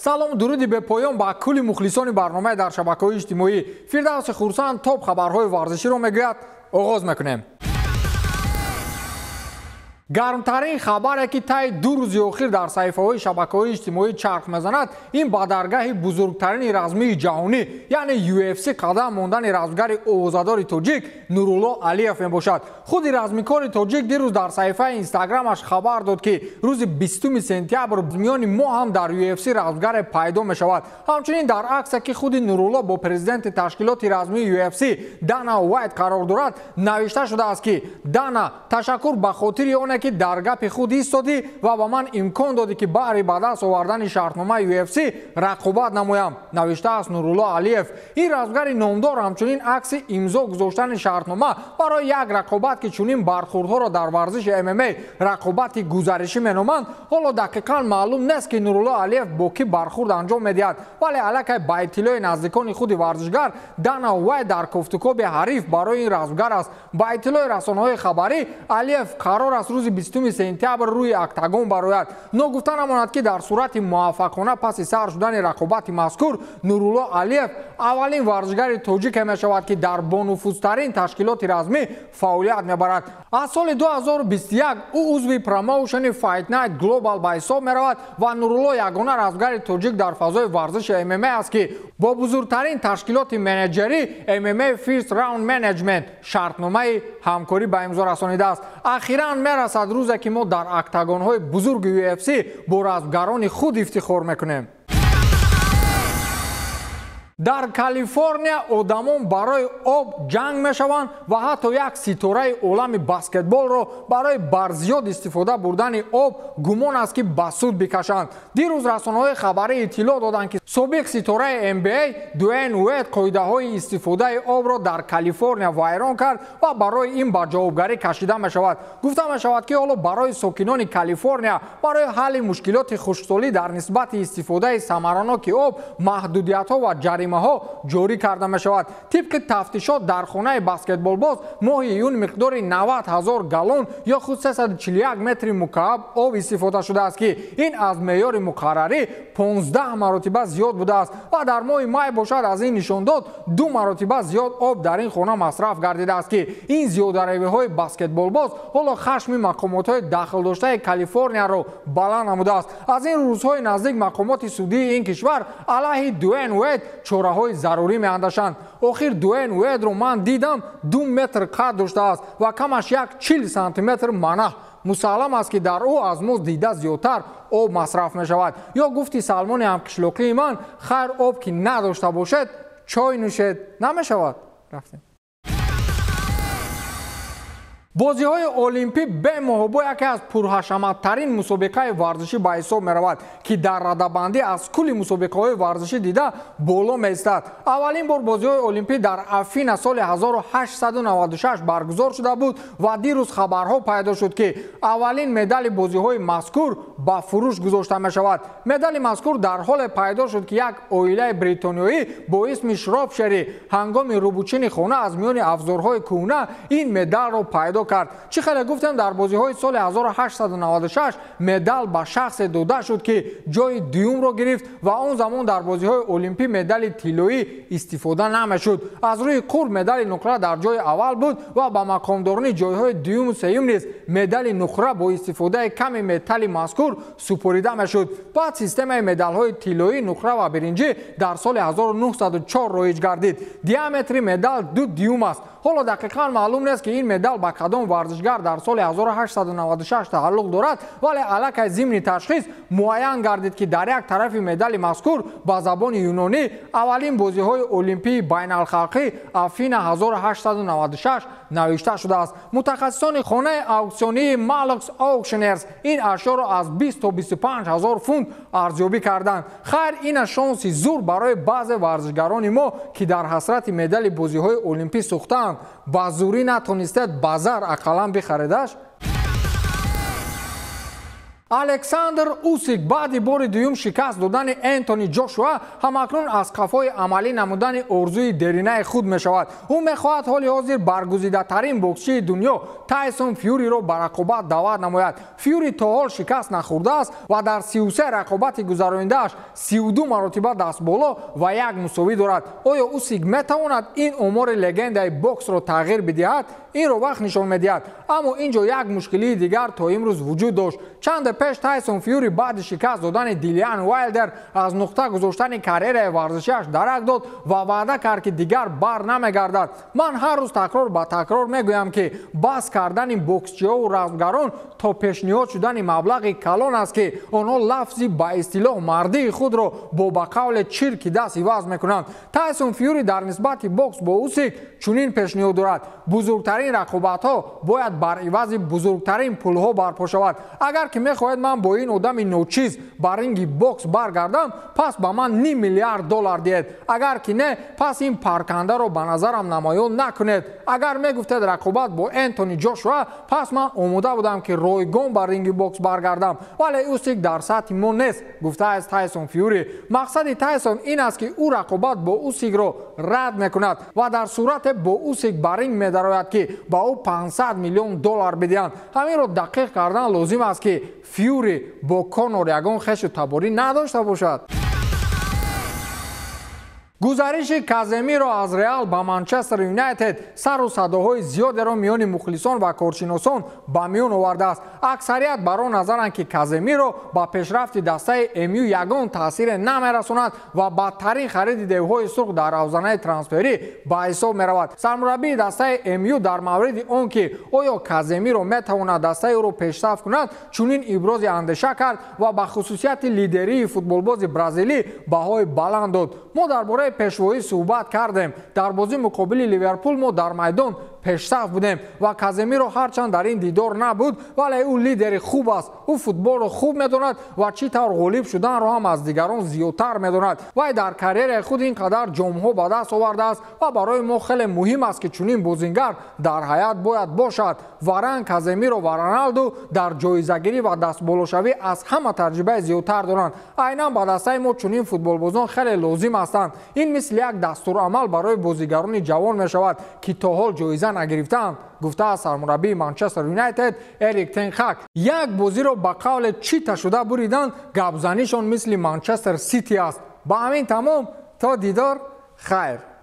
салому дуруди бепоён ба кулли мухлисони барномаи дар шабакаҳои иҷтимоӣ. Фирдавси Хурсанд топ хабарҳои варзиширо мегӯяд. оғоз мекунем. гармтарин хабаре ки таи 2 рӯзи охир дар саҳифаҳои шабакаҳои иҷтимоӣ чарх мезанад, ин ба даргаҳи бузургтарини размии ҷаҳонӣ, яъне UFC қадам мондани размгари овозадори тоҷик Нурулло Алиев мебошад. худи размикори тоҷик дирӯз дар саҳифаи инстаграмаш хабар дод ки рӯзи 20 сентябр миёни моҳ ҳам дар UFC размгаре пайдо мешавад. ҳамчунин дар аксе ки худи Нурулло бо президенти ташкилоти размии UFC Дана Уайт қарор дорад, навишта шудааст ки Дана, ташаккур ба хотири оне ки дар гапи худ истоди ва ба ман имкон додӣ ки баъри ба даст овардани шартномаи UFC рақобат намоям, навиштааст Нурулло Алиев. ин размгари номдор ҳамчунин акси имзо гузоштани шартнома барои як рақобат ки чунин бархӯрдҳоро дар варзиши MMA рақобати гузаришӣ меноманд. ҳоло дақиқан маълум нест ки Нурулло Алиев бо ки бархӯрд анҷом медиҳад, вале аллакай ба иттилои наздикони худи варзишгар Дана Уайт дар кофтукоби ҳариф барои ин размгар аст. ба иттилои расонаҳои хабарӣ, Алиев қарор аст рӯзи 20 сентябр рӯи октагон барояд. но гуфта намонад ки дар сурати муваффақона паси сар шудани рақобати мазкур Нурулло Алиев аввалин варзишгари тоҷике мешавад ки дар бонуфузтарин ташкилоти размӣ фаъолият мебарад. аз соли 2021 ӯ узви промоушени Fight Night Global ба ҳисоб меравад ва Нурулло ягона размгари тоҷик дар фазои варзиши MMA аст ки бо бузургтарин ташкилоти менеҷерӣ MMA First Round Management шартномаи ҳамкорӣ ба имзо расонидааст. ахиран мерасад рӯзе ки мо дар октагонҳои бузурги UFC бо размгарони худ ифтихор мекунем. дар Калифорния одамон барои об ҷанг мешаванд ва ҳатто як ситораи олами баскетболро барои барзиёд истифода бурдани об гумон аст ки ба суд бикашанд. дирӯз расонаҳои хабарӣ иттилоъ доданд ки собиқ ситораи NBA Дуэйн Уэйд қоидаҳои истифодаи обро дар Калифорния вайрон кард ва барои ин ба ҷавобгарӣ кашида мешавад. гуфта мешавад ки ҳоло барои сокинони Калифорния барои ҳалли мушкилоти хушксолӣ дар нисбати истифодаи самараноки об маҳдудиятҳо ва ҷаримаҳо ҷорӣ карда мешавад. тибқи тафтишот дар хонаи баскетболбоз моҳи июн миқдори 90,000 галлон ё худ 341 метри мукааб об истифода шудааст ки ин аз меъёри муқаррарӣ 15 маротиба зиёд будааст ва дар моҳи май бошад аз ин нишондод 2 маротиба зиёд об дар ин хона масраф гардидааст ки ин зиёдаравиҳои баскетболбоз ҳоло хашми мақомотҳои дахлдоштаи Калифорнияро баланд намудааст. аз ин рӯзҳои наздик мақомоти судии ин кишвар алайҳи Дуэйн Уэйд чораҳои зарурӣ меандашанд. охир Дуэйн Уэйдро ман дидам 2 метр қад доштааст ва камаш як 40 сантиметр манаҳ. мусаллам аст ки дар ӯ аз мо дида зиёдтар об масраф мешавад. ё гуфти Салмони ҳамкишлокии ман, хайр об ки надошта бошед чой нӯшед намешавад. рафтем. бозиҳои олимпӣ бемоҳобо яке аз пурҳашаматтарин мусобиқаи варзишӣ ба ҳисоб меравад ки дар радабандӣ аз кулли мусобиқаҳои варзишӣ дида боло меистад. аввалин бор бозиҳои олимпӣ дар Афина соли 1896 баргузор шуда буд ва дирӯз хабарҳо пайдо шуд ки аввалин медали бозиҳои мазкур ба фурӯш гузошта мешавад. медали мазкур дар ҳоле пайдо шуд ки як оилаи бритониёӣ бо исми Шропшери ҳангоми рӯбучини хона аз миёни афзорҳои кӯҳна ин медалро пайдо кард. чӣ хеле гуфтем дар бозиҳои соли 1896 медал ба шахсе дода шуд ки ҷои дуюмро гирифт ва он замон дар бозиҳои олимпӣ медали тиллоӣ истифода намешуд. аз рӯи қурб медали нуқра дар ҷои аввал буд ва ба мақомдорони ҷойҳои дуюму сеюм низ медали нуқра бо истифодаи ками металли мазкур супорида мешуд. баъд системаи медалҳои тиллоӣ, нуқра ва биринҷӣ дар соли 1904 роиҷ гардид. диаметри медал 2 дюйм аст. ҳоло дақиқан маълум нест ки ин медал ба кадом варзишгар дар соли 1896 тааллуқ дорад, вале аллакай зимни ташхис муайян гардид ки дар як тарафи медали мазкур ба забони юнонӣ аввалин бозиҳои олимпии байналхалқӣ Афина 1896 навишта шудааст. мутахассисони хонаи ауксионии Malux Auctioneers ин ашёро аз 20 то 25,000 фунт арзёбӣ карданд. хайр ина шонси зур барои баъзе варзишгарони мо ки дар ҳасрати медали бозиҳои олимпӣ сӯхтаанд. ба зурӣ натонистед ба зар ақалам бихаридааш. الکساندر اوسیک بعد بار دوم شکست دادن انتونی جوشوا همکنون از قفای عملی نمودن ارزوی درینه خود می شود. او می خواهد حال حاضر برگزیده ترین بوکسچی دنیا تایسون فیوری را به رقابت دعوت نماید. فیوری تا حال شکست نخورده است و در 33 رقابت گذرانده‌اش 32 مرتبه دست بالا و یک مساوی دارد. آیا اوسیک می تواند این آمار لگندای بوکس را تغییر بدهد؟ این رو وقت نشان می‌دهد. اما اینجا یک مشکلی دیگر تا امروز وجود داشت. چند پیش تایسون فیوری بعد شکست دادن دیلیان وایلدر از نقطه گذاشتن کریر ورزشیش درک داد و وعده کرد که دیگر بر نمیگردد. من هر روز تکرار به تکرار میگویم که بحث کردن این بوکسچی‌ها و رقصگران تا پیشنهاد شدن مبلغ کلان است که آنها لفظی با اصطلاح مردی خود را با قول چرکی دست عوض میکنند. تایسون فیوری در نسبت بوکس با اوسیک چنین پیشنهاد دارد: بزرگترین رقابت‌ها باید بر عوض بزرگترین پول‌ها برپا شود. اگر که می‌خواهید من با این آدم نوچیز بر رینگ بوکس برگردم، پس به من 9 میلیارد دلار دهید. اگر که نه، پس این پرکنده را به نظرم نمایان نکنید. اگر میگفتید رقابت با انتونی جوشوا، پس من آماده بودم که رایگان بر رینگ بوکس برگردم. ولی اوسیک در سطح من نیست، گفته است تایسون فیوری. مقصد تایسون این است که او رقابت با اوسیک را رد میکند و در صورت با اوسیک بر رینگ می‌دراید که با او 500 میلیون دلار بدهند. همین را دقیق کردن لازم است که فیوری با کانور یگان خش و تباری نداشته باشد. گزارش کازمیرو از ریال به منچستر یونایتد سر و صداهای زیادی را میان مخلصان و کارشناسان به میان آورده است. اکثریت بر آن نظرند که کازمیرو با پیشرفت دسته امیو یگان تاثیر نمی‌رساند و بدترین خرید دیوهای سرخ در حوزه ترانسفری به حساب می‌رود. سرمربی دسته امیو در مورد آنکه آیا کازمیرو می‌تواند دسته او را پیشرفت کند چنین ابراز اندیشه کرد و به خصوصیت لیدری فوتبالباز برزیلی بهای بلند داد. ما درباره پیشوایی صحبت کردیم. در بازی مقابل لیورپول ما در میدان پیشرفت بودیم و کازمیرو هرچند در این دیدار نبود ولی او لیدر خوب است. او فوتبال را خوب می‌داند و چی طور غالب شدن را هم از دیگران زیادتر می‌داند. و در کریر خود اینقدر جام‌ها به دست آورده است و برای ما خیلی مهم است که چنین بازیگر در حیات باید باشد. واران، کازمیرو و رونالدو در جایزه‌گیری و دستبالاشوی از همه تجربه زیادتر دارند. عیناً به دسته ما چنین فوتبالبازان خیلی لازم هستند. این مثل یک دستورالعمل برای بازیگران جوان می‌شود که تا حال جایزه نگرفتند، گفته است سرمربی منچستر یونایتد اریک تن هاگ. یک بازی را به قول چیتا شده بریدن، گپزنیشان مثل منچستر سیتی است. با همین تمام، تا دیدار، خیر.